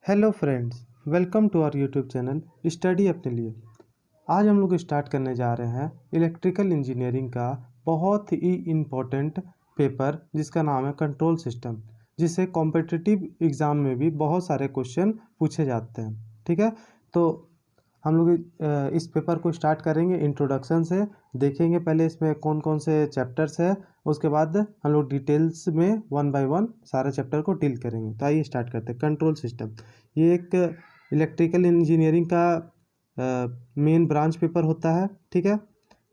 Hello friends, welcome to our YouTube channel study अपने लिए। आज हम लोग स्टार्ट करने जा रहे हैं इलेक्ट्रिकल इंजीनियरिंग का बहुत ही इम्पोर्टेंट पेपर जिसका नाम है कंट्रोल सिस्टम, जिससे कॉम्पिटिटिव एग्ज़ाम में भी बहुत सारे क्वेश्चन पूछे जाते हैं। ठीक है, तो हम लोग इस पेपर को स्टार्ट करेंगे इंट्रोडक्शन से। देखेंगे पहले इसमें कौन कौन से चैप्टर्स है, उसके बाद हम लोग डिटेल्स में वन बाय वन सारे चैप्टर को डील करेंगे। तो आइए स्टार्ट करते हैं। कंट्रोल सिस्टम ये एक इलेक्ट्रिकल इंजीनियरिंग का मेन ब्रांच पेपर होता है। ठीक है,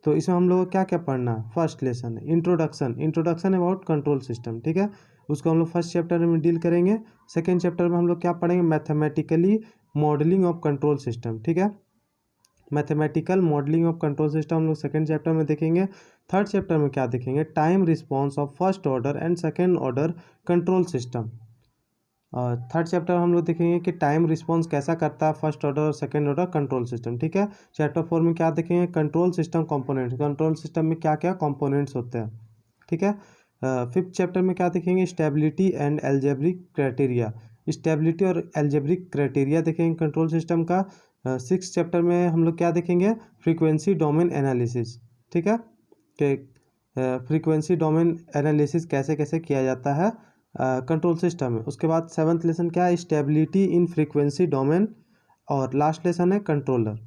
तो इसमें हम लोग को क्या क्या पढ़ना है। फर्स्ट लेसन है इंट्रोडक्शन अबाउट कंट्रोल सिस्टम। ठीक है, उसको हम लोग फर्स्ट चैप्टर में डील करेंगे। सेकेंड चैप्टर में हम लोग क्या पढ़ेंगे, mathematically modelling of control system. ठीक है, mathematical modelling of control system हम लोग सेकेंड चैप्टर में देखेंगे। थर्ड चैप्टर में क्या देखेंगे, time response of first order and second order control system. और थर्ड चैप्टर हम लोग देखेंगे कि टाइम रिस्पॉन्स कैसा करता है फर्स्ट ऑर्डर और सेकेंड ऑर्डर कंट्रोल सिस्टम। ठीक है, चैप्टर 4 में क्या देखेंगे, control system components, control system में क्या क्या कंपोनेंट्स होते हैं। ठीक है, फिफ्थ चैप्टर में क्या देखेंगे, stability and algebraic criteria, stability और एल्जेब्रिक क्राइटेरिया देखेंगे कंट्रोल सिस्टम का। सिक्स चैप्टर में हम लोग क्या देखेंगे, फ्रीक्वेंसी डोमेन एनालिसिस। ठीक है, कि फ्रीक्वेंसी डोमेन एनालिसिस कैसे कैसे किया जाता है कंट्रोल सिस्टम में। उसके बाद सेवन्थ लेसन क्या है, स्टेबिलिटी इन फ्रीक्वेंसी डोमेन, और लास्ट लेसन है कंट्रोलर।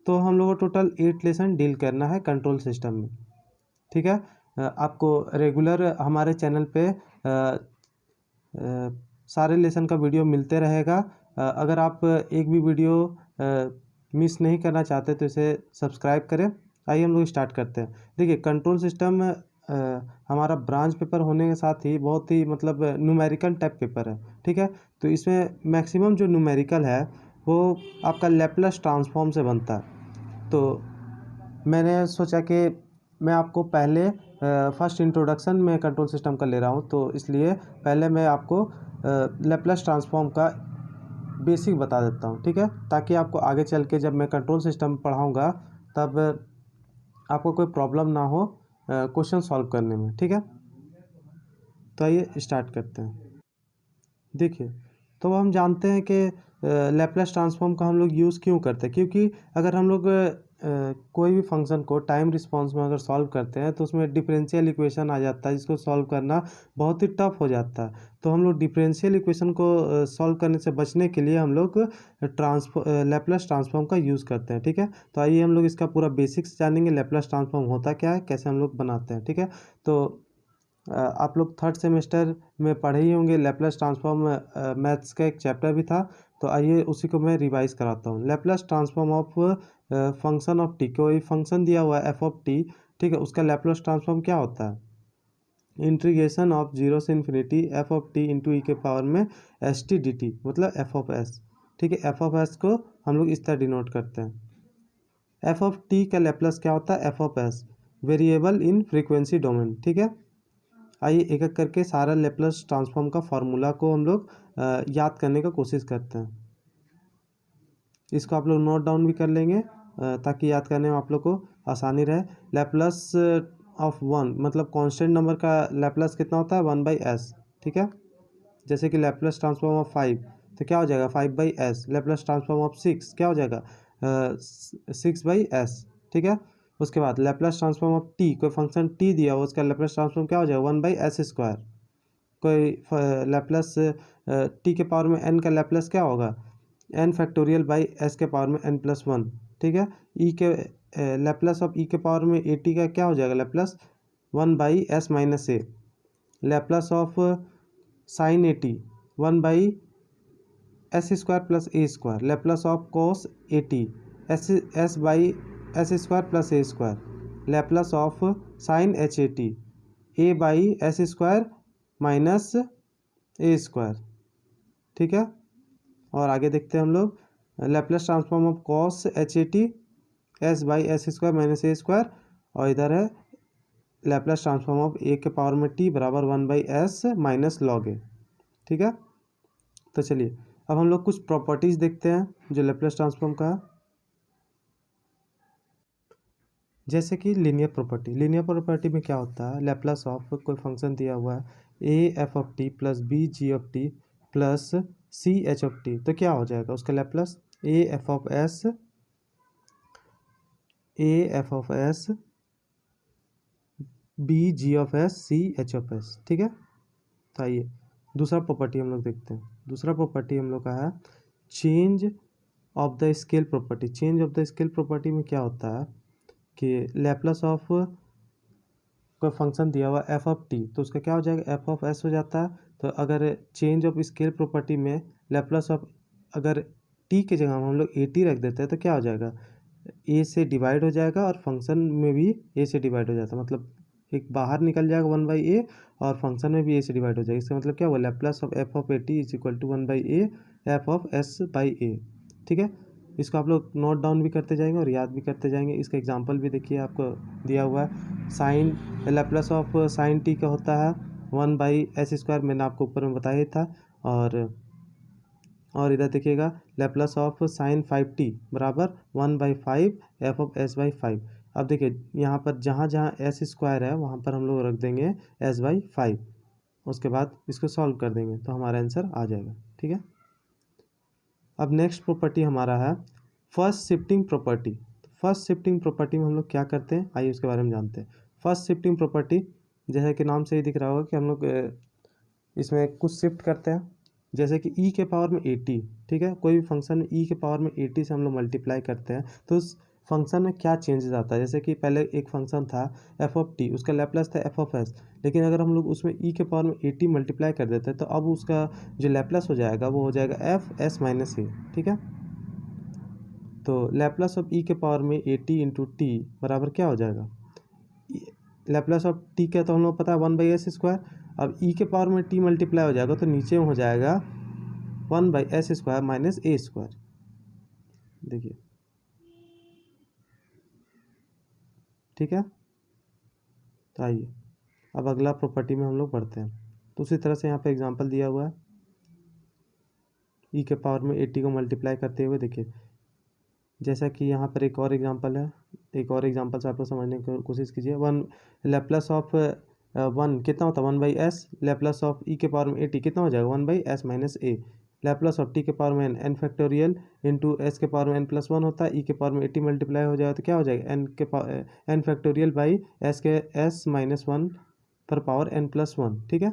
तो हम लोग को टोटल 8 लेसन डील करना है कंट्रोल सिस्टम में। ठीक है, आपको रेगुलर हमारे चैनल पे सारे लेसन का वीडियो मिलते रहेगा। अगर आप एक भी वीडियो मिस नहीं करना चाहते तो इसे सब्सक्राइब करें। आइए हम लोग स्टार्ट करते हैं। देखिए, कंट्रोल सिस्टम हमारा ब्रांच पेपर होने के साथ ही बहुत ही मतलब न्यूमेरिकल टाइप पेपर है। ठीक है, तो इसमें मैक्सिमम जो न्यूमेरिकल है वो आपका लैप्लास ट्रांसफॉर्म से बनता है। तो मैंने सोचा कि मैं आपको पहले फर्स्ट इंट्रोडक्शन में कंट्रोल सिस्टम का ले रहा हूँ, तो इसलिए पहले मैं आपको लैप्लास ट्रांसफॉर्म का बेसिक बता देता हूँ। ठीक है, ताकि आपको आगे चल के जब मैं कंट्रोल सिस्टम पढ़ाऊँगा तब आपको कोई प्रॉब्लम ना हो क्वेश्चन सॉल्व करने में। ठीक है, तो आइए स्टार्ट करते हैं। देखिए, तो हम जानते हैं कि लैप्लास ट्रांसफॉर्म का हम लोग यूज़ क्यों करते हैं, क्योंकि अगर हम लोग कोई भी फंक्शन को टाइम रिस्पॉन्स में अगर सॉल्व करते हैं तो उसमें डिफरेंशियल इक्वेशन आ जाता है, जिसको सॉल्व करना बहुत ही टफ हो जाता है। तो हम लोग डिफरेंशियल इक्वेशन को सॉल्व करने से बचने के लिए हम लोग लैप्लास ट्रांसफॉर्म का यूज़ करते हैं। ठीक है, तो आइए हम लोग इसका पूरा बेसिक्स जानेंगे, लैप्लास ट्रांसफॉर्म होता क्या है, कैसे हम लोग बनाते हैं। ठीक है, तो आप लोग थर्ड सेमेस्टर में पढ़े ही होंगे लैप्लास ट्रांसफॉर्म, मैथ्स का एक चैप्टर भी था। तो आइए उसी को मैं रिवाइज कराता हूँ। Laplace transform of function of T, कोई फंक्शन दिया हुआ है एफ ऑफ टी। ठीक है, उसका लैप्लास ट्रांसफॉर्म क्या होता है, इंटीग्रेशन ऑफ जीरो से infinity F of T into E के पावर में एस टी डी टी, मतलब एफ ऑफ एस। ठीक है, एफ ऑफ एस को हम लोग इस तरह डिनोट करते हैं। एफ ऑफ टी का लैप्लास क्या होता है, F of S, variable in frequency domain. ठीक है, आइए एक एक करके सारा लैप्लास ट्रांसफॉर्म का फार्मूला को हम लोग याद करने का कोशिश करते हैं। इसको आप लोग नोट डाउन भी कर लेंगे ताकि याद करने में आप लोग को आसानी रहे। लैप्लास ऑफ वन मतलब कांस्टेंट नंबर का लैप्लास कितना होता है, 1/s। ठीक है, जैसे कि लैप्लास ट्रांसफॉर्म ऑफ 5 तो क्या हो जाएगा, 5/s। लैप्लास ट्रांसफॉर्म ऑफ 6 क्या हो जाएगा, 6/s। ठीक है, उसके बाद लैप्लास ट्रांसफॉर्म ऑफ टी, कोई फंक्शन टी दिया हो उसका लैप्लास ट्रांसफॉर्म क्या हो जाएगा, 1/s²। कोई लैप्लास टी के पावर में n का लैप्लास क्या होगा, n फैक्टोरियल बाई s के पावर में n+1। ठीक है, ई के लैप्लास ऑफ ई के पावर में ए टी का क्या हो जाएगा Laplace, 1/s-a। Laplace of sine A T 1/s² + a²। Laplace of cos A T s/s² + a²। Laplace of sine H A T a/s² - a²। ठीक है, और आगे देखते हैं हम लोग Laplace transform of cos H A T s/s² - a²। और इधर है लैप्लास ट्रांसफॉर्म ऑफ ए के पावर में टी बराबर 1/s - log a। ठीक है, तो चलिए अब हम लोग कुछ प्रॉपर्टीज़ देखते हैं जो लैप्लास ट्रांसफॉर्म का है। जैसे कि लीनियर प्रॉपर्टी में क्या होता है, लैप्लास ऑफ कोई फंक्शन दिया हुआ है a f of t + b g of t plus c h of T, तो क्या हो जाएगा उसका Laplace a f of s b g of s c h of S, ठीक है। तो आइए दूसरा प्रॉपर्टी हम लोग देखते हैं। दूसरा प्रॉपर्टी हम लोग का है change of the scale property. Change of the scale property में क्या होता है कि लैप्लस ऑफ कोई फंक्शन दिया हुआ एफ ऑफ टी, तो उसका क्या हो जाएगा एफ ऑफ एस हो जाता है। तो अगर चेंज ऑफ स्केल प्रॉपर्टी में लैप्लस ऑफ, अगर टी की जगह हम लोग ए टी रख देते हैं तो क्या हो जाएगा, ए से डिवाइड हो जाएगा और फंक्शन में भी ए से डिवाइड हो जाता है, मतलब एक बाहर निकल जाएगा 1/a और फंक्शन में भी ए से डिवाइड हो जाएगा। इसका मतलब क्या हुआ, Laplace of F of A T is equal to 1/a F of S by A, ठीक है। इसको आप लोग नोट डाउन भी करते जाएंगे और याद भी करते जाएंगे। इसका एग्जांपल भी देखिए आपको दिया हुआ है। Sine Laplace of sine t का होता है 1/s², मैंने आपको ऊपर में बताया ही था। और इधर देखिएगा लैप्लस ऑफ साइन 5t बराबर 1/5 एफ ऑफ एस बाई 5। अब देखिए यहाँ पर जहाँ जहाँ s² है वहाँ पर हम लोग रख देंगे s/5, उसके बाद इसको सॉल्व कर देंगे तो हमारा आंसर आ जाएगा, ठीक है। अब नेक्स्ट प्रॉपर्टी हमारा है first shifting property. First shifting property में हम लोग क्या करते हैं, आइए उसके बारे में जानते हैं। फर्स्ट शिफ्टिंग प्रॉपर्टी जैसे कि नाम से ही दिख रहा होगा कि हम लोग इसमें कुछ शिफ्ट करते हैं, जैसे कि e के पावर में 80, ठीक है। कोई भी फंक्शन में e के पावर में 80 से हम लोग मल्टीप्लाई करते हैं तो उस फंक्शन में क्या चेंजेस आता है। जैसे कि पहले एक फंक्शन था एफ ऑफ टी, उसका लैप्लस था एफ ऑफ एस, लेकिन अगर हम लोग उसमें e के पावर में 80 मल्टीप्लाई कर देते हैं तो अब उसका जो लैप्लस हो जाएगा वो हो जाएगा एफ एस माइनस ए, ठीक है। तो लैप्लस ऑफ e के पावर में 80 इंटू टी बराबर क्या हो जाएगा, लैप्लस ऑफ टी का तो हम लोग पता है 1/s²। अब e के पावर में t मल्टीप्लाई हो जाएगा तो नीचे में हो जाएगा 1/s² माइनस a², देखिए, ठीक है। तो आइए अब अगला प्रॉपर्टी में हम लोग पढ़ते हैं। तो उसी तरह से यहाँ पे एग्जांपल दिया हुआ है e के पावर में 80 को मल्टीप्लाई करते हुए, देखिए जैसा कि यहाँ पर एक और एग्जांपल है, एक और एग्जांपल से आपको समझने की कोशिश कीजिए। वन लैप्लस ऑफ 1 कितना होता है 1/s, लैप्लस ऑफ e के पावर में 80 कितना हो जाएगा 1/s minus A, Laplace of t के पावर में n फैक्टोरियल इंटू s के पावर में n+1 होता है, e के पावर में 80 मल्टीप्लाई हो जाएगा तो क्या हो जाएगा n फैक्टोरियल बाई s के s-1 पर पावर n+1, ठीक है।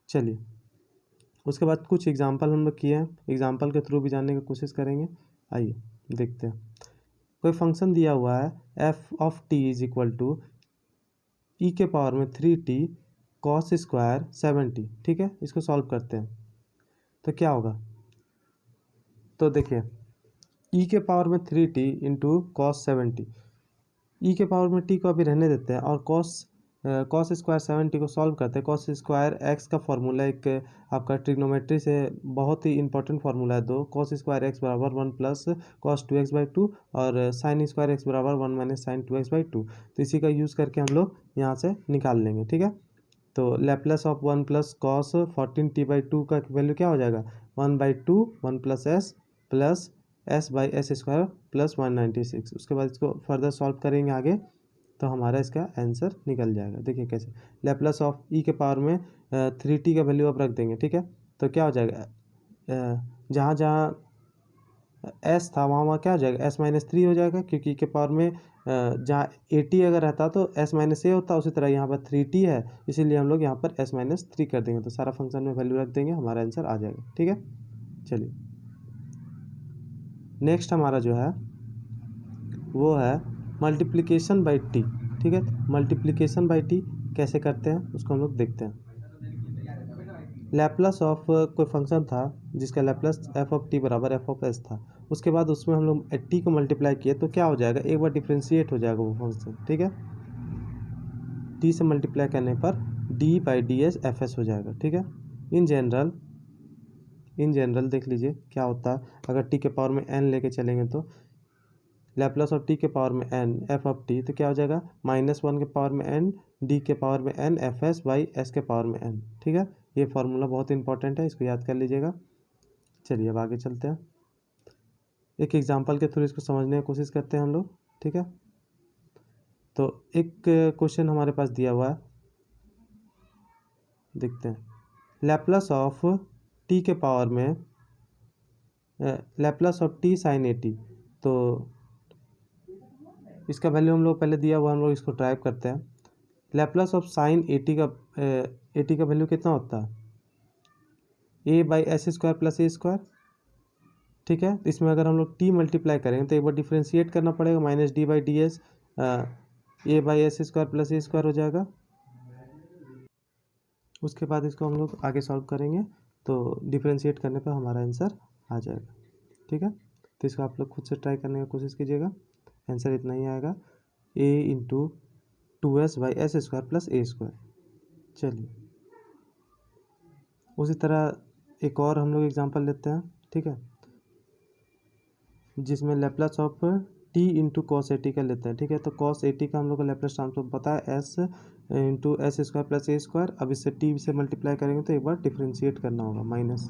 चलिए उसके बाद कुछ एग्जांपल हम लोग किए हैं, एग्जांपल के थ्रू भी जानने की कोशिश करेंगे। आइए देखते हैं। कोई फंक्शन दिया हुआ है F of T is equal to E के पावर में 3t कॉस स्क्वायर 70, ठीक है। इसको सॉल्व करते हैं तो क्या होगा, तो देखिए ई के पावर में 3t इंटू कॉस 70, ई के पावर में टी को अभी रहने देते हैं और कॉस स्क्वायर 70 को सॉल्व करते हैं। कॉस स्क्वायर एक्स का फॉर्मूला एक आपका ट्रिग्नोमेट्री से बहुत ही इंपॉर्टेंट फार्मूला है, दो कॉस स्क्वायर एक्स बराबर 1 प्लस कॉस 2x/2 और साइन स्क्वायर एक्स बराबर 1 माइनस साइन 2x/2। तो इसी का यूज़ करके हम लोग यहाँ से निकाल लेंगे, ठीक है। तो Laplace of 1 plus cos 14t/2 का वैल्यू क्या हो जाएगा 1/2 1 प्लस s/s² प्लस 196। उसके बाद इसको फर्दर सॉल्व करेंगे आगे तो हमारा इसका आंसर निकल जाएगा। देखिए कैसे, लैप्लस ऑफ ई के पावर में 3t का वैल्यू अब रख देंगे, ठीक है। तो क्या हो जाएगा जहाँ जहाँ s था वहाँ क्या हो जाएगा s-3 हो जाएगा, क्योंकि के पावर में जहाँ 80 अगर रहता तो s-a होता, उसी तरह यहाँ पर 3t है इसीलिए हम लोग यहाँ पर s-3 कर देंगे तो सारा फंक्शन में वैल्यू रख देंगे, हमारा आंसर आ जाएगा, ठीक है। चलिए नेक्स्ट हमारा जो है वो है मल्टीप्लिकेशन बाई टी, ठीक है। मल्टीप्लिकेशन बाई टी कैसे करते हैं उसको हम लोग देखते हैं। लैप्लस ऑफ कोई फंक्शन था जिसका लैप्लस एफ ऑफ टी बराबर एफ ऑफ एस था, उसके बाद उसमें हम लोग टी को मल्टीप्लाई किए तो क्या हो जाएगा, एक बार डिफ्रेंशिएट हो जाएगा वो फंक्शन, ठीक है। टी से मल्टीप्लाई करने पर d/ds एफ एस हो जाएगा, ठीक है। इन जनरल देख लीजिए क्या होता है, अगर टी के पावर में n लेके चलेंगे तो लैप्लस ऑफ टी के पावर में n एफ ऑफ टी तो क्या हो जाएगा -1 के पावर में n डी के पावर में n F S by S के पावर में n, ठीक है। ये फार्मूला बहुत इंपॉर्टेंट है, इसको याद कर लीजिएगा। चलिए अब आगे चलते हैं, एक एग्जांपल के थ्रू इसको समझने की कोशिश करते हैं हम लोग, ठीक है। तो एक क्वेश्चन हमारे पास दिया हुआ है, देखते हैं। लैप्लस ऑफ टी के पावर में Laplace of t sine A t, तो इसका वैल्यू हम लोग पहले दिया हुआ, हम लोग इसको ड्राइव करते हैं। Laplace of sine A T का वैल्यू कितना होता है, A by S square plus A square, ठीक है। इसमें अगर हम लोग टी मल्टीप्लाई करेंगे तो एक बार डिफ्रेंशिएट करना पड़ेगा, minus D by d S A by S square plus A square हो जाएगा। उसके बाद इसको हम लोग आगे सॉल्व करेंगे तो डिफ्रेंशिएट करने पर हमारा आंसर आ जाएगा, ठीक है। तो इसको आप लोग खुद से ट्राई करने की कोशिश कीजिएगा, आंसर इतना ही आएगा, A into 2s by S square plus A square. चलिए उसी तरह एक और हम लोग एग्जांपल लेते हैं, ठीक है, जिसमें Laplace of T into cos A T का लेते हैं, ठीक है। तो कॉस ए टी का हम लोग को लैप्लस ट्रांसफॉर्म पता है, S into S square plus A square. अब इससे टी से मल्टीप्लाई करेंगे तो एक बार डिफ्रेंशिएट करना होगा, माइनस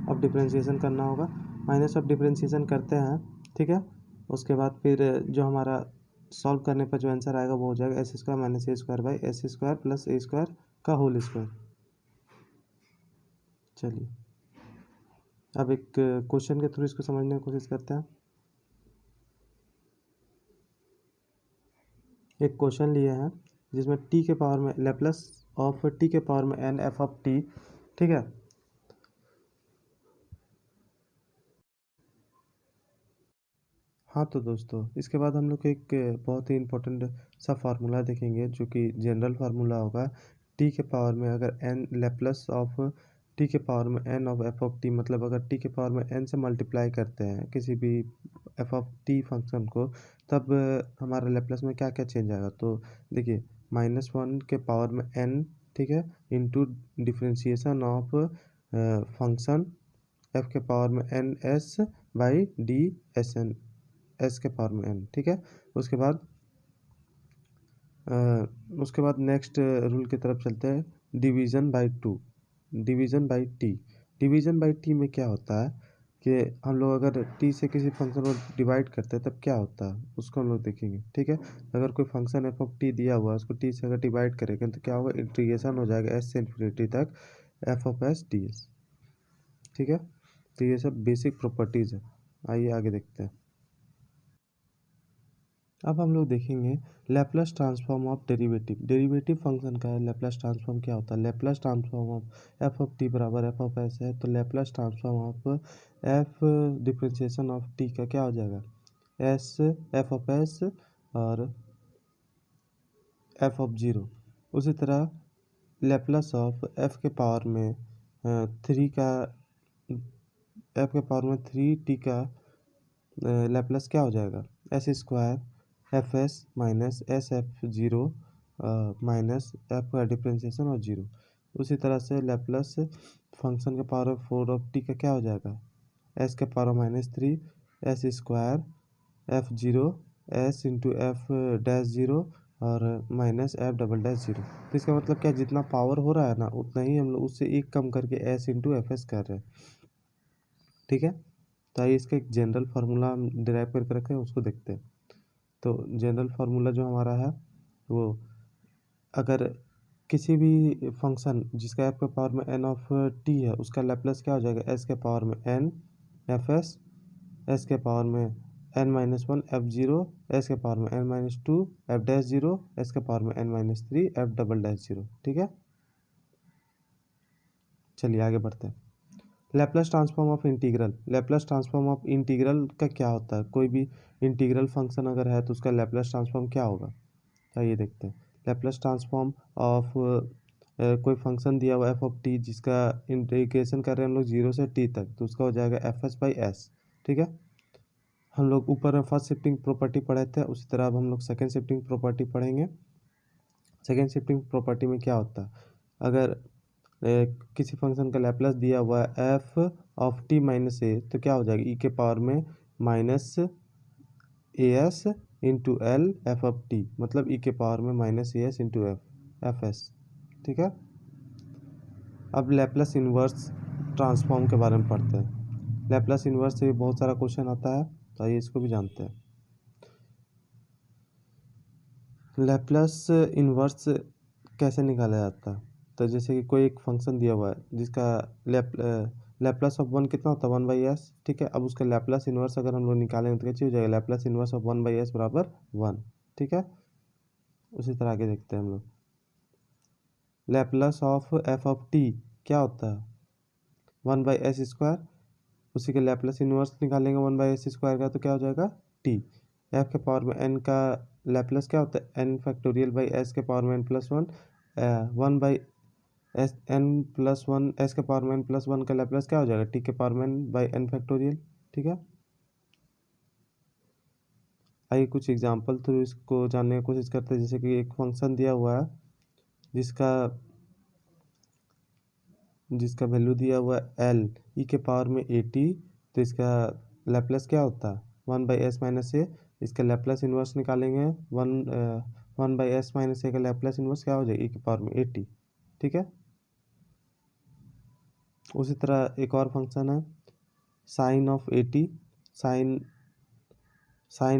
ऑफ डिफ्रेंशिएशन करना होगा, माइनस ऑफ डिफ्रेंशिएशन करते हैं, ठीक है। उसके बाद फिर जो हमारा सॉल्व करने पर जो आंसर आएगा वो हो जाएगा S square minus A square by S square plus A square का होल स्क्वायर। चलिए अब एक क्वेश्चन के थ्रू इसको समझने की कोशिश करते हैं। एक क्वेश्चन लिए हैं जिसमें टी के पावर में लैप्लस ऑफ टी के पावर में एन एफ ऑफ टी, ठीक है। हाँ तो दोस्तों इसके बाद हम लोग एक बहुत ही इम्पोर्टेंट सा फार्मूला देखेंगे जो कि जनरल फार्मूला होगा। टी के पावर में अगर एन लैप्लस ऑफ टी के पावर में n of F of t, मतलब अगर टी के पावर में एन से मल्टीप्लाई करते हैं किसी भी एफ ऑफ टी फंक्शन को, तब हमारा लैप्लस में क्या क्या चेंज आएगा। तो देखिए -1 के पावर में एन, ठीक है, into differentiation of function f के पावर में n s by d s n, s के पावर में एन, ठीक है। उसके बाद नेक्स्ट रूल की तरफ चलते हैं, division by two, division by T. Division by T में क्या होता है कि हम लोग अगर टी से किसी फंक्शन को डिवाइड करते हैं तब क्या होता है उसको हम लोग देखेंगे, ठीक है। अगर कोई फंक्शन एफ ऑफ टी दिया हुआ है उसको टी से अगर डिवाइड करेंगे तो क्या होगा, इंटीग्रेशन हो जाएगा एस से इन्फिनिटी तक F of S D S, ठीक है। तो ये सब बेसिक प्रॉपर्टीज़ है, आइए आगे देखते हैं। अब हम लोग देखेंगे Laplace transform of derivative. Derivative function का है, लैप्लस ट्रांसफॉर्म क्या होता है। Laplace transform of F of T बराबर एफ ऑफ एस है, तो Laplace transform of F differentiation of T का क्या हो जाएगा, एस एफ ऑफ एस और एफ ऑफ जीरो। उसी तरह लैप्लस ऑफ एफ के पावर में थ्री का, एफ के पावर में थ्री टी का लैप्लस क्या हो जाएगा, S square F S minus S F zero minus F का डिफ्रेंशिएशन और जीरो। उसी तरह से लैप्लस फंक्शन के पावर ऑफ 4 ऑफ टी का क्या हो जाएगा, एस के power -3 S square F zero S into F dash zero और minus F double dash zero. तो इसका मतलब क्या, जितना पावर हो रहा है ना उतना ही हम लोग उससे एक कम करके एस इंटू एफ एस कर रहे हैं, ठीक है। तो आइए इसका एक जनरल फार्मूला हम डिराइव करके रखें उसको देखते हैं। तो जनरल फार्मूला जो हमारा है वो, अगर किसी भी फंक्शन जिसका एफ के पावर में एन ऑफ टी है उसका लैप्लस क्या हो जाएगा, एस के पावर में एन एफ एस, एस के पावर में n-1 एफ जीरो, एस के पावर में n-2 F dash zero, S के पावर में n-3 F double dash zero, ठीक है। चलिए आगे बढ़ते हैं। Laplace transform of integral. Laplace transform of integral का क्या होता है, कोई भी इंटीग्रल फंक्शन अगर है तो उसका लैप्लस ट्रांसफॉर्म क्या होगा, आइए देखते हैं। लैप्लस ट्रांसफॉर्म ऑफ कोई फंक्शन दिया हुआ एफ ऑफ टी जिसका इंटीग्रेशन कर रहे हैं हम लोग 0 से टी तक, तो उसका हो जाएगा एफ एस बाई एस, ठीक है। हम लोग ऊपर में फर्स्ट शिफ्टिंग प्रॉपर्टी पढ़े थे, उसी तरह अब हम लोग सेकेंड शिफ्टिंग प्रॉपर्टी पढ़ेंगे। सेकेंड शिफ्टिंग प्रॉपर्टी में क्या होता है, अगर किसी फंक्शन का लैप्लस दिया हुआ है F of T minus A, तो क्या हो जाएगा, ई के पावर में minus A S into L F of t, मतलब ई के पावर में minus A S into F s, ठीक है। अब लैप्लस इन्वर्स ट्रांसफॉर्म के बारे में पढ़ते हैं। लैप्लस इन्वर्स से भी बहुत सारा क्वेश्चन आता है, तो आइए इसको भी जानते हैं। लैप्लस इन्वर्स कैसे निकाला जाता है, तो जैसे कि कोई एक फंक्शन दिया हुआ है जिसका लैप्लास ऑफ वन कितना होता है 1/s, ठीक है। अब उसका लैप्लास इन्वर्स अगर हम लोग निकालेंगे तो क्या चीज़ हो जाएगा, लैप्लास इन्वर्स ऑफ 1/s बराबर 1, ठीक है। उसी तरह आगे देखते हैं हम लोग, Laplace of F of T क्या होता है 1/s², उसी के लैप्लास इन्वर्स निकालेंगे 1/s² का तो क्या हो जाएगा टी। एफ के पावर में एन का लैप्लास क्या होता है एन फैक्टोरियल बाई एस के पावर में n+1, 1/s n+1 एस के पावर में n+1 का लैप्लास क्या हो जाएगा टी के पावर में n बाई एन फैक्टोरियल, ठीक है। आइए कुछ एग्जांपल थ्रू इसको जानने की कोशिश करते हैं। जैसे कि एक फंक्शन दिया हुआ है जिसका वैल्यू दिया हुआ है एल ई के पावर में 80, तो इसका लैप्लास क्या होता है 1/s-a। इसका लैप्लास इन्वर्स निकालेंगे 1/s-a का लैप्लास इन्वर्स क्या हो जाएगा ई के पावर में 80, ठीक है। उसी तरह एक और फंक्शन है साइन ऑफ 80, साइन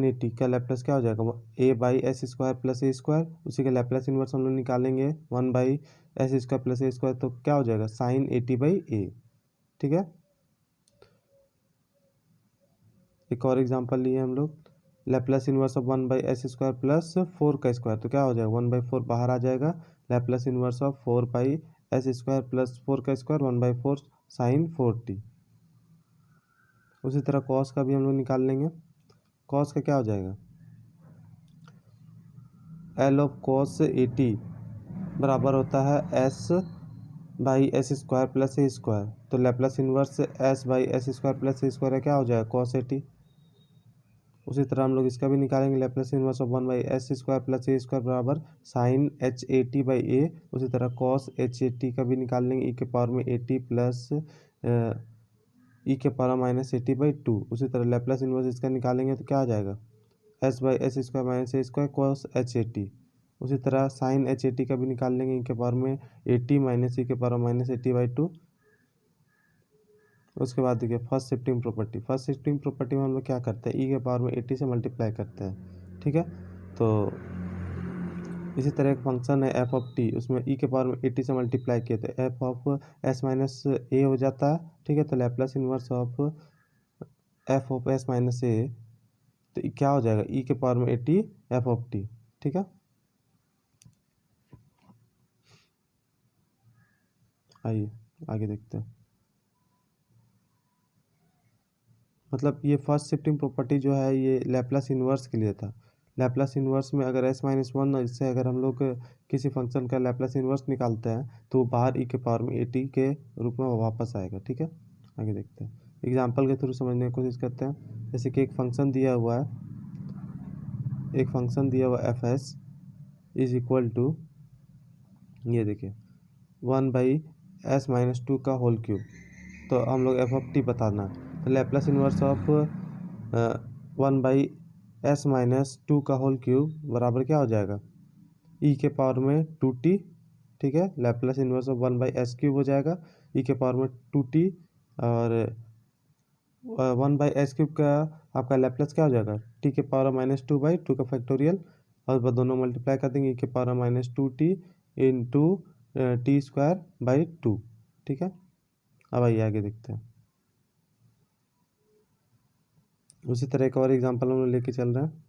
80 का लैप्लास क्या हो जाएगा a/s² प्लस a², उसी का लैप्लास इन्वर्स हम लोग निकालेंगे 1/s² प्लस a², तो क्या हो जाएगा साइन 80/a, ठीक है। एक और एग्जांपल लिए हम लोग, Laplace inverse of 1/s² plus 4 का स्क्वायर, तो क्या हो जाएगा 1/4 बाहर आ जाएगा, Laplace inverse of 4/s² plus 4 का स्क्वायर 1/4 साइन 4t। उसी तरह कॉस का भी हम लोग निकाल लेंगे, कॉस का क्या हो जाएगा एल ऑफ कॉस 80 बराबर होता है s/s² प्लस a², तो Laplace inverse s/s² plus a² क्या हो जाएगा cos 80। उसी तरह हम लोग इसका भी निकालेंगे, Laplace inverse of 1/s² plus a² बराबर साइन h80/a। उसी तरह cos h80 का भी निकाल लेंगे ई के पावर में 80 प्लस ई के पावर माइनस 80/2। उसी तरह लैप्लास इन्वर्स इसका निकालेंगे तो क्या आ जाएगा s/s² minus a² cos h80। उसी तरह साइन h80 का भी निकाल लेंगे ई के पावर में 80 माइनस ई के पावर माइनस 80/2। उसके बाद देखिए फर्स्ट शिफ्टिंग प्रॉपर्टी में हम लोग क्या करते हैं ई के पावर में 80 से मल्टीप्लाई करते हैं, ठीक है। तो इसी तरह एक फंक्शन है एफ ऑफ टी, उसमें ई के पावर में 80 से मल्टीप्लाई किए तो F of s minus A हो जाता है, ठीक है। तो Laplace inverse of F of s minus A, तो क्या हो जाएगा ई के पावर में 80 एफ ऑफ टी, ठीक है। आइए आगे देखते हैं, मतलब ये फर्स्ट शिफ्टिंग प्रॉपर्टी जो है ये लैप्लास इन्वर्स के लिए था। लैप्लास इन्वर्स में अगर s-1 इससे अगर हम लोग किसी फंक्शन का लैप्लास इन्वर्स निकालते हैं तो बाहर ई के पावर में 80 के रूप में वापस आएगा, ठीक है। आगे देखते हैं, एग्जांपल के थ्रू समझने की कोशिश करते हैं। जैसे कि एक फंक्शन दिया हुआ fs इज इक्वल टू, ये देखिए 1/s-2 का होल क्यूब, तो हम लोग एफ ऑफ टी बताना है तो लैप्लास इन्वर्स ऑफ 1/s-2 का होल क्यूब बराबर क्या हो जाएगा ई के पावर में 2t, ठीक है। लैप्लास इन्वर्स ऑफ 1/s³ हो जाएगा ई के पावर में 2t, और 1/s³ का आपका लैप्लास क्या हो जाएगा टी के पावर माइनस 2/2 का फैक्टोरियल, और दोनों मल्टीप्लाई कर देंगे ई के power minus 2t into t²/2, ठीक है। अब आइए आगे देखते हैं। उसी तरह एक और एग्जांपल हम लोग लेके चल रहे हैं,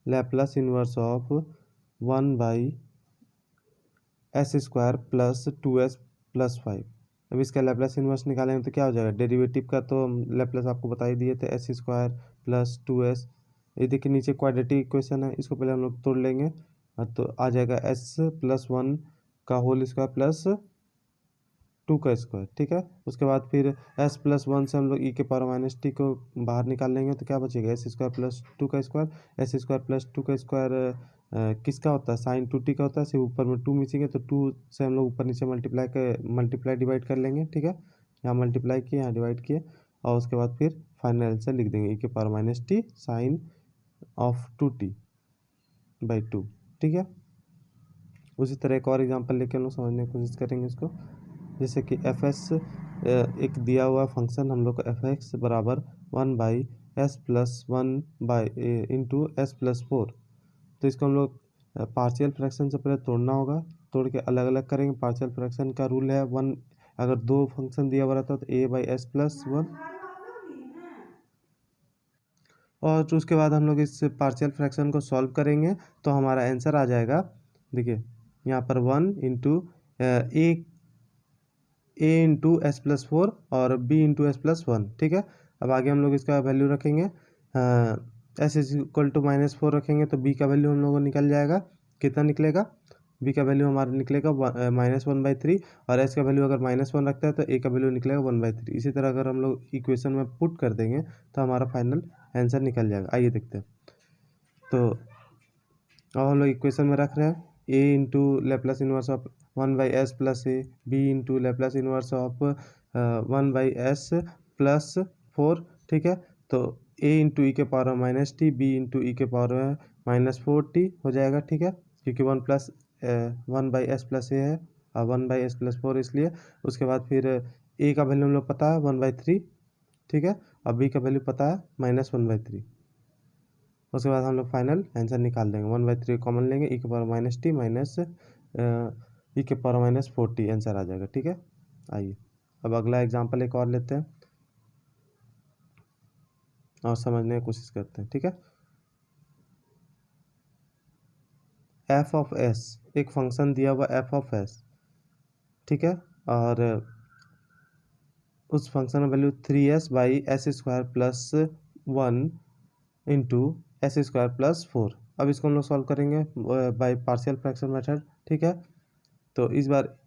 Laplace inverse of 1/s² plus 2s plus 5। अब इसका लैप्लास इन्वर्स निकालेंगे तो क्या हो जाएगा, डेरिवेटिव का तो लैप्लास आपको बता ही दिए थे s² प्लस 2s। ये देखिए नीचे क्वाड्रेटिक इक्वेशन है, इसको पहले हम लोग तोड़ लेंगे, तो आ जाएगा s+1 का होल स्क्वायर प्लस 2 का स्क्वायर, ठीक है। उसके बाद फिर s+1 से हम लोग ई के पावर माइनस टी को बाहर निकाल लेंगे तो क्या बचेगा s² प्लस 2 का स्क्वायर, s² प्लस 2 का स्क्वायर किसका होता है साइन 2t का होता है, सिर्फ ऊपर में 2 मिसेंगे तो 2 से हम लोग ऊपर नीचे मल्टीप्लाई डिवाइड कर लेंगे, ठीक है। यहाँ मल्टीप्लाई किए यहाँ डिवाइड किए, और उसके बाद फिर फाइनल आंसर लिख देंगे ई के power minus t sine of 2t/2, ठीक है। उसी तरह एक और एग्जांपल लेके हम लोग समझने की कोशिश करेंगे इसको। जैसे कि एफ एस एक दिया हुआ फंक्शन हम लोग को एफ एक्स बराबर 1/s+1 इंटू s+4, तो इसको हम लोग पार्शियल फ्रैक्शन से पहले तोड़ना होगा, तोड़ के अलग अलग करेंगे। पार्शियल फ्रैक्शन का रूल है वन, अगर दो फंक्शन दिया हुआ रहता है तो a/s+1, और उसके बाद हम लोग इस पार्शियल फ्रैक्शन को सॉल्व करेंगे तो हमारा आंसर आ जाएगा। देखिए यहाँ पर 1 इंटू ए इंटू s+4 और b इंटू s+1, ठीक है। अब आगे हम लोग इसका वैल्यू रखेंगे, s = -4 रखेंगे तो b का वैल्यू हम लोग को निकल जाएगा, कितना निकलेगा, b का वैल्यू हमारा निकलेगा -1/3, और s का वैल्यू अगर -1 रखता है तो a का वैल्यू निकलेगा 1/3। इसी तरह अगर हम लोग इक्वेशन में पुट कर देंगे तो हमारा फाइनल आंसर निकल जाएगा। आइए देखते हैं। तो अब हम लोग इक्वेशन में रख रहे हैं a into Laplace inverse of 1/s plus a, b into Laplace inverse of 1/s+4, ठीक है। तो a इंटू ई के power -t, b into E के पावर -4t हो जाएगा, ठीक है, क्योंकि 1/s प्लस a है और 1/s+4 इसलिए। उसके बाद फिर a का वैल्यू हम लोग पता है 1/3, ठीक है, और b का वैल्यू पता है -1/3। उसके बाद हम लोग फाइनल आंसर निकाल देंगे, 1/3 कॉमन लेंगे, ई के पावर -t माइनस ई के पावर -4t आंसर आ जाएगा, ठीक है। आइए अब अगला एग्जांपल एक और लेते हैं और समझने की कोशिश करते हैं, ठीक है। f(s), एक फंक्शन दिया हुआ f(s), ठीक है, और उस फंक्शन का वैल्यू 3s/s² + 1 इंटू s²+4। अब इसको हम लोग सॉल्व करेंगे बाय पार्शियल फ्रैक्शन मेथड, ठीक है। तो इस बार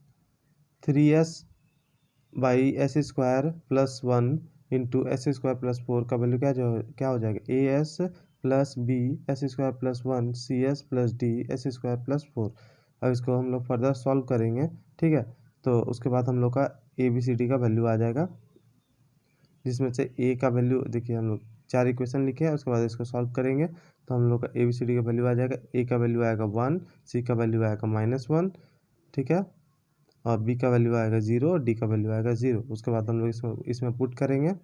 3s/s² + 1 इंटू s²+4 का वैल्यू क्या हो जाएगा, as + b s² + 1 cs + d s²+4। अब इसको हम लोग फर्दर सॉल्व करेंगे, ठीक है। तो उसके बाद हम लोग का ABCD का वैल्यू आ जाएगा, जिसमें से a का वैल्यू देखिए हम लोग 4 इक्वेशन लिखे हैं, उसके बाद इसको सॉल्व करेंगे तो हम लोग का ABCD का वैल्यू आ जाएगा। a का वैल्यू आएगा 1, c का वैल्यू आएगा -1, ठीक है, और b का वैल्यू आएगा 0 और d का वैल्यू आएगा 0। उसके बाद हम लोग इसमें पुट करेंगे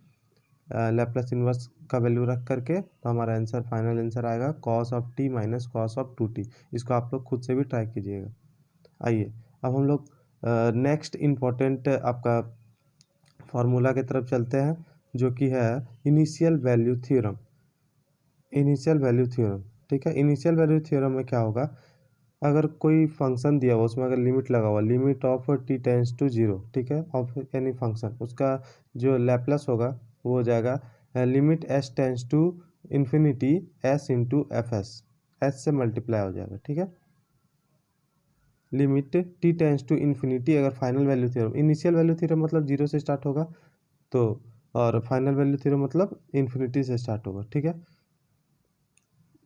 लैप्लास इन्वर्स का वैल्यू रख करके, तो हमारा आंसर फाइनल आंसर आएगा cos of t minus cos of 2t। इसको आप लोग खुद से भी ट्राई कीजिएगा। आइए अब हम लोग नेक्स्ट इम्पोर्टेंट आपका फार्मूला की तरफ चलते हैं, जो कि है initial value theorem. Initial value theorem, ठीक है। इनिशियल वैल्यू थ्योरम में क्या होगा, अगर कोई फंक्शन दिया हुआ उसमें अगर लिमिट लगा हुआ, limit of t tends to 0, ठीक है, ऑफ एनी फंक्शन, उसका जो लैप्लास होगा वो हो जाएगा limit s tends to infinity s इंटू fs, s से मल्टीप्लाई हो जाएगा, ठीक है। Limit t tends to infinity, अगर final value theorem, initial value theorem मतलब 0 से स्टार्ट होगा, तो और फाइनल वैल्यू थ्योरम मतलब इन्फिनिटी से स्टार्ट होगा, ठीक है।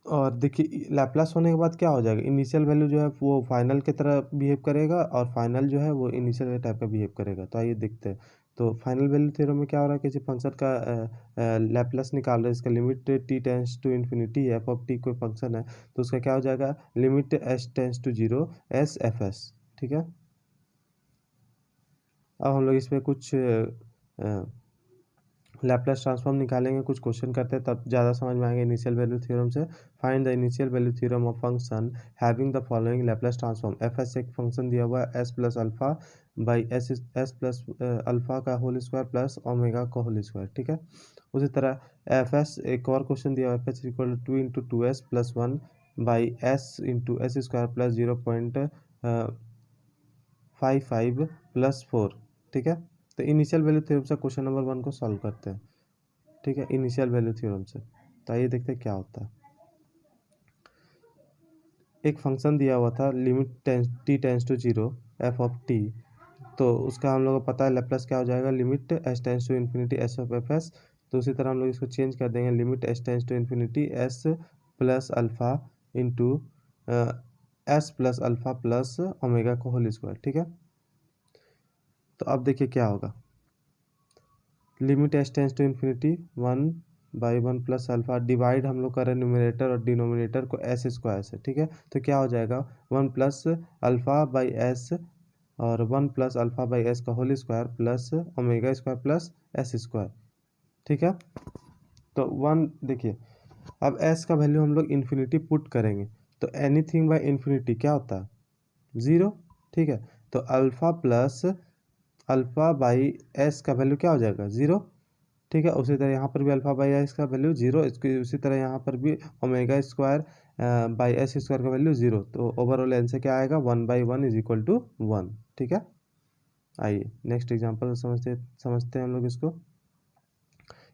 और देखिए लैप्लास होने के बाद क्या हो जाएगा, इनिशियल वैल्यू जो है वो फाइनल की तरह बिहेव करेगा और फाइनल जो है वो इनिशियल टाइप का बिहेव करेगा। तो आइए देखते हैं। तो फाइनल वैल्यू थ्योरम में क्या हो रहा है, किसी फंक्शन का लैप्लास निकाल रहे हैं, इसका limit t tends to infinity, f of t कोई फंक्शन है तो उसका क्या हो जाएगा, limit s tends to 0 s fs, ठीक है। अब हम लोग इसमें कुछ लैप्लास ट्रांसफॉर्म निकालेंगे, कुछ क्वेश्चन करते हैं तब ज़्यादा समझ में आएंगे इनिशियल वैल्यू थ्योरम से। Find the initial value theorem of function having the following Laplace transform. F एक फंक्शन दिया हुआ है s + alpha by s plus alpha का होल स्क्वायर प्लस ओमेगा का होल स्क्वायर, ठीक है। उसी तरह एफ एक और क्वेश्चन दिया हुआ है, F = 2 into 2s + 1 by s into s² plus 0.55 + 4, ठीक है। तो इनिशियल वैल्यू थ्योरम से क्वेश्चन नंबर 1 को सॉल्व करते हैं, ठीक है, इनिशियल वैल्यू थ्योरम से। तो आइए देखते हैं क्या होता है। एक फंक्शन दिया हुआ था limit t tends to 0 f of t, तो उसका हम लोग को पता है लैप्लास क्या हो जाएगा, limit s tends to infinity s of fs। तो उसी तरह हम लोग इसको चेंज कर देंगे, limit s tends to infinity s plus alpha into s plus alpha plus omega का होल स्क्वायर, ठीक है। तो अब देखिए क्या होगा, limit s tends to infinity 1/1 plus alpha, divide हम लोग करें न्यूमरेटर और डिनोमिनेटर को s² से, ठीक है। तो क्या हो जाएगा 1 प्लस अल्फा बाई एस और 1 प्लस अल्फा बाई एस का whole square plus omega square plus s², ठीक है। तो 1 देखिए अब s का वैल्यू हम लोग इन्फिनिटी पुट करेंगे तो एनीथिंग बाय इन्फिनिटी क्या होता है, ज़ीरो। ठीक है, तो alpha plus alpha by s का वैल्यू क्या हो जाएगा, ज़ीरो। ठीक है, उसी तरह यहाँ पर भी अल्फ़ा बाई एस का वैल्यू ज़ीरो, इसकी उसी तरह यहाँ पर भी omega square by S square का वैल्यू ज़ीरो। तो ओवरऑल आंसर क्या आएगा, 1/1 इज इक्वल टू 1। ठीक है, आइए नेक्स्ट एग्जांपल समझते हैं हम लोग इसको।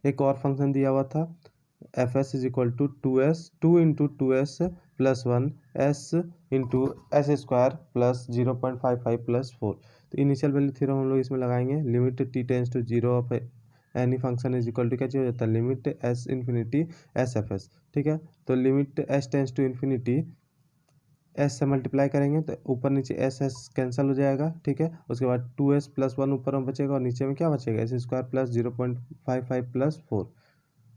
एक और फंक्शन दिया हुआ था f S is equal to 2 into 2s plus 1 s into S square plus 0.55 plus 4। तो इनिशियल वैल्यू थ्योरम हम लोग इसमें लगाएंगे। Limit t tends to zero of any function is equal to क्या चाहिए हो जाता है, limit s infinity s F s. ठीक है, तो limit s tends to infinity s से मल्टीप्लाई करेंगे तो ऊपर नीचे एस एस कैंसिल हो जाएगा। ठीक है, उसके बाद 2s प्लस 1 ऊपर में बचेगा और नीचे में क्या बचेगा, एस स्क्वायर प्लस 0.55 प्लस 4।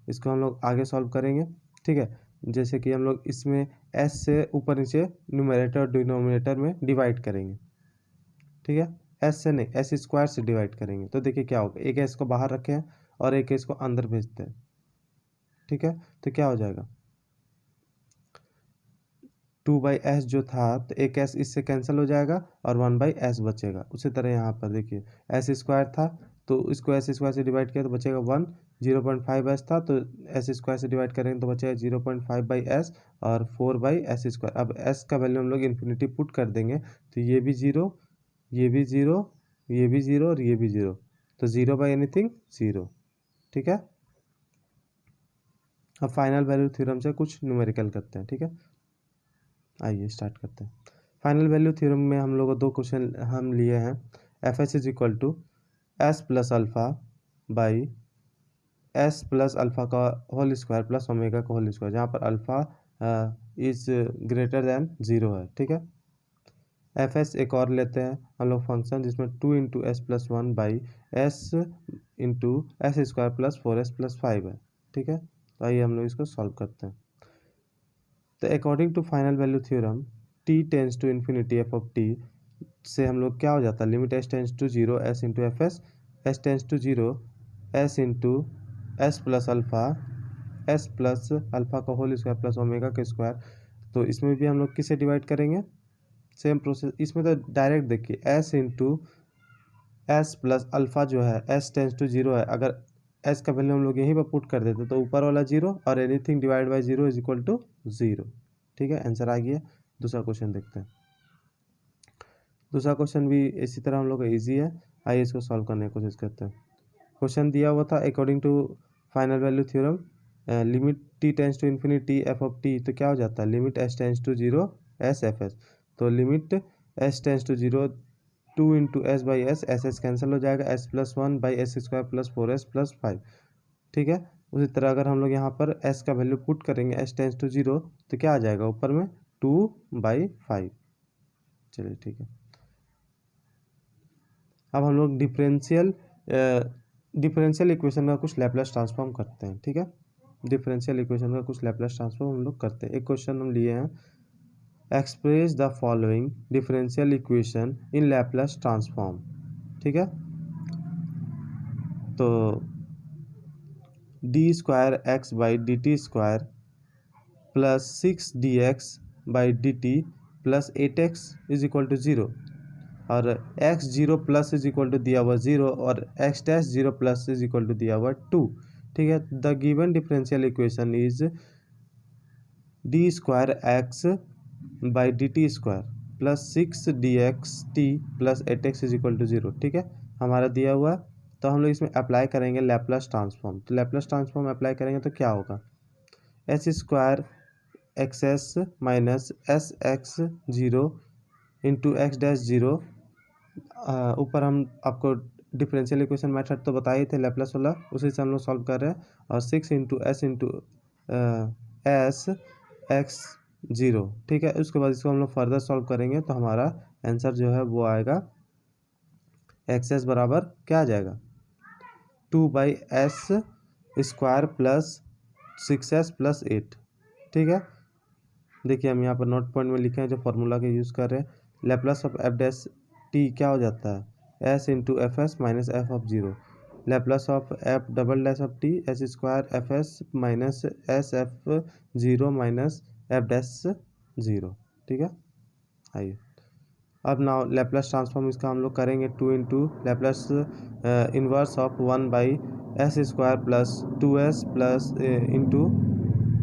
इसको हम लोग आगे सॉल्व करेंगे। ठीक है, जैसे कि हम लोग इसमें s से ऊपर नीचे न्यूमरेटर और डिनोमिनेटर में डिवाइड करेंगे। ठीक है, s से नहीं, एस स्क्वायर से डिवाइड करेंगे तो देखिए क्या होगा, एक s को बाहर रखे हैं और एक s को अंदर भेजते हैं। ठीक है, तो क्या हो जाएगा, 2/s जो था तो एक s इससे कैंसिल हो जाएगा और 1/s बचेगा। उसी तरह यहाँ पर देखिए एस स्क्वायर था तो इसको एस स्क्वायर से डिवाइड किया तो बचेगा 1, 0.5s था तो एस स्क्वायर से डिवाइड करेंगे तो बचेगा 0.5/s और 4/s स्क्वायर। अब s का वैल्यू हम लोग इन्फिनिटी पुट कर देंगे तो ये भी ज़ीरो, ये भी ज़ीरो, ये भी ज़ीरो और ये भी ज़ीरो, तो ज़ीरो बाई एनीथिंग ज़ीरो। ठीक है, अब फाइनल वैल्यू थ्योरम से कुछ न्यूमेरिकल करते हैं। ठीक है, आइए स्टार्ट करते हैं। फाइनल वैल्यू थ्योरम में हम लोग को दो क्वेश्चन हम लिए हैं। F S is equal to S plus alpha by S plus alpha का होल स्क्वायर प्लस ओमेगा का होल स्क्वायर, जहाँ पर alpha is greater than zero है। ठीक है, एफ एस एक और लेते हैं हम लोग फंक्शन जिसमें 2 into s plus 1 by S into S square plus 4s plus 5 है। ठीक है, तो आइए हम लोग इसको सॉल्व करते हैं। तो according to final value theorem t tends to infinity F of T से हम लोग क्या हो जाता है, limit s tends to zero S into F S tends to zero S into S plus alpha का होल स्क्वायर प्लस ओमेगा का square. तो इसमें भी हम लोग किसे डिवाइड करेंगे, सेम प्रोसेस। इसमें तो डायरेक्ट देखिए s into S plus alpha जो है s टेंस टू जीरो है, अगर s का वैल्यू हम लोग यहीं पर पुट कर देते तो ऊपर वाला जीरो और anything divide by zero is equal to zero. ठीक है, आंसर आ गया। दूसरा क्वेश्चन देखते हैं। दूसरा क्वेश्चन भी इसी तरह हम लोग का ईजी है, आइए इसको सॉल्व करने की कोशिश करते हैं। क्वेश्चन दिया हुआ था according to final value theorem limit t tends to infinity F of T, तो क्या हो जाता है, limit s tends to zero S F S. तो limit s tends to zero 2 into s/s, S cancel हो जाएगा, s plus 1/s square plus 4s plus 5। ठीक है, उसी तरह अगर हम लोग यहाँ पर s का वैल्यू पुट करेंगे s टेंस टू जीरो तो क्या आ जाएगा ऊपर में 2/5। चलिए ठीक है, अब हम लोग डिफरेंशियल इक्वेशन का कुछ लैपलेस ट्रांसफॉर्म करते हैं। ठीक है, डिफरेंशियल इक्वेशन का कुछ लैपलेस ट्रांसफॉर्म हम लोग करते हैं। एक क्वेश्चन हम लिए हैं, express the following differential equation in Laplace transform. ठीक है, तो D square X by D T square plus 6dx/dt plus 8x is equal to zero और x zero plus is equal to दिया हुआ ज़ीरो और x dash zero plus is equal to दिया हुआ 2। ठीक है, the given differential equation is D square X by D T square plus 6dxt plus 8x is equal to zero. ठीक है, हमारा दिया हुआ तो हम लोग इसमें अप्लाई करेंगे लैपलेस ट्रांसफॉर्म। तो लैपलेस ट्रांसफॉर्म अप्लाई करेंगे तो क्या होगा, S square x S minus S x zero into x dash zero, ऊपर हम आपको डिफरेंशियल इक्वेशन मेथड तो बताए थे लैपलेस वाला, उसी से हम लोग सॉल्व कर रहे हैं। और 6 इंटू एस एक्स जीरो। ठीक है, उसके बाद इसको हम लोग फर्दर सॉल्व करेंगे तो हमारा आंसर जो है वो आएगा एक्स एस बराबर क्या आ जाएगा 2/s square plus 6s plus 8। ठीक है, देखिए हम यहाँ पर नोट पॉइंट में लिखे हैं जो फार्मूला के यूज़ कर रहे हैं। Laplace of F dash T क्या हो जाता है, s into F S minus F of zero. Laplace of F double dash of T s square F S minus S F zero minus F dash 0। ठीक है, आइए अब now Laplace transform इसका हम लोग करेंगे 2 into Laplace inverse of 1/s² plus 2s plus into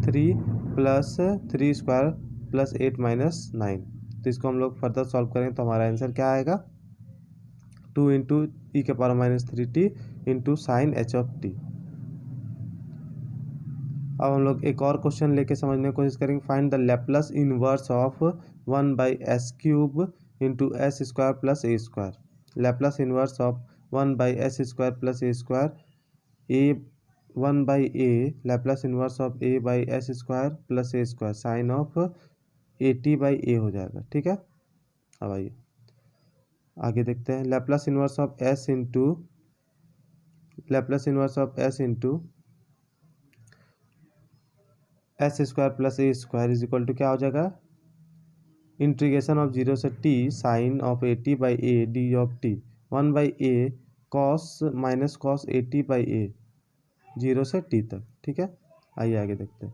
3 plus 3² plus 8 minus 9। तो इसको हम लोग फर्दर सॉल्व करें तो हमारा आंसर क्या आएगा, 2 into e⁻³ into sine h(t). अब हम लोग एक और क्वेश्चन लेके समझने की कोशिश करेंगे। Find the Laplace inverse of 1/s³ into s² plus a²। Laplace inverse of 1/s² plus a², a 1/a Laplace inverse of a/s² plus a² sine of at/a हो जाएगा। ठीक है, अब आइए आगे देखते हैं। Laplace inverse of s into s² plus a² is equal to क्या हो जाएगा, इंटीग्रेशन ऑफ 0 से t sine of at/a d of t 1/a cos minus cos at/a 0 से t तक। ठीक है, आइए आगे देखते हैं।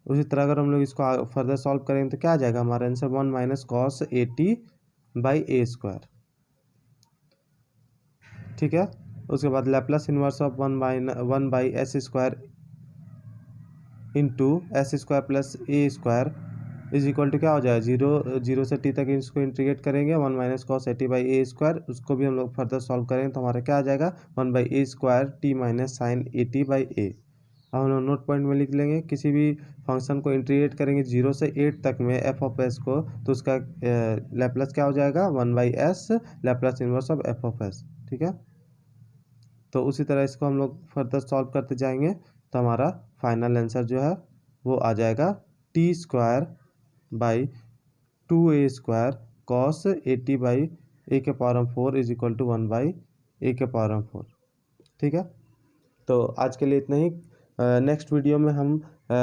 उसी तरह अगर हम लोग इसको फर्दर सॉल्व करेंगे तो क्या आ जाएगा हमारा आंसर, 1 माइनस कॉस at/a²। ठीक है, उसके बाद Laplace inverse of 1/s² into s² plus a² is equal to क्या हो जाएगा, 0 से t तक इसको इंटीग्रेट करेंगे 1 माइनस कॉस at/a²। उसको भी हम लोग फर्दर सॉल्व करेंगे तो हमारा क्या आ जाएगा, 1/a² t minus sign at/a। अब हम लोग नोट पॉइंट में लिख लेंगे, किसी भी फंक्शन को इंटीग्रेट करेंगे 0 से 8 तक में f(s) को, तो उसका लैप्लास क्या हो जाएगा, 1/s Laplace inverse of f(s). ठीक है, तो उसी तरह इसको हम लोग फर्दर सॉल्व करते जाएंगे तो हमारा फाइनल आंसर जो है वो आ जाएगा t² by 2a² cos at/a⁴ is equal to 1/a⁴। ठीक है, तो आज के लिए इतना ही। नेक्स्ट वीडियो में हम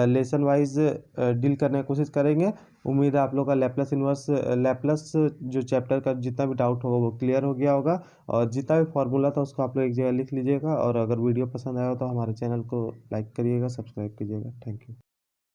लेसन वाइज डील करने की कोशिश करेंगे। उम्मीद है आप लोग का लैप्लास जो चैप्टर का जितना भी डाउट होगा वो क्लियर हो गया होगा, और जितना भी फॉर्मूला था उसको आप लोग एक जगह लिख लीजिएगा। और अगर वीडियो पसंद आया हो तो हमारे चैनल को लाइक करिएगा, सब्सक्राइब कीजिएगा। Thank you.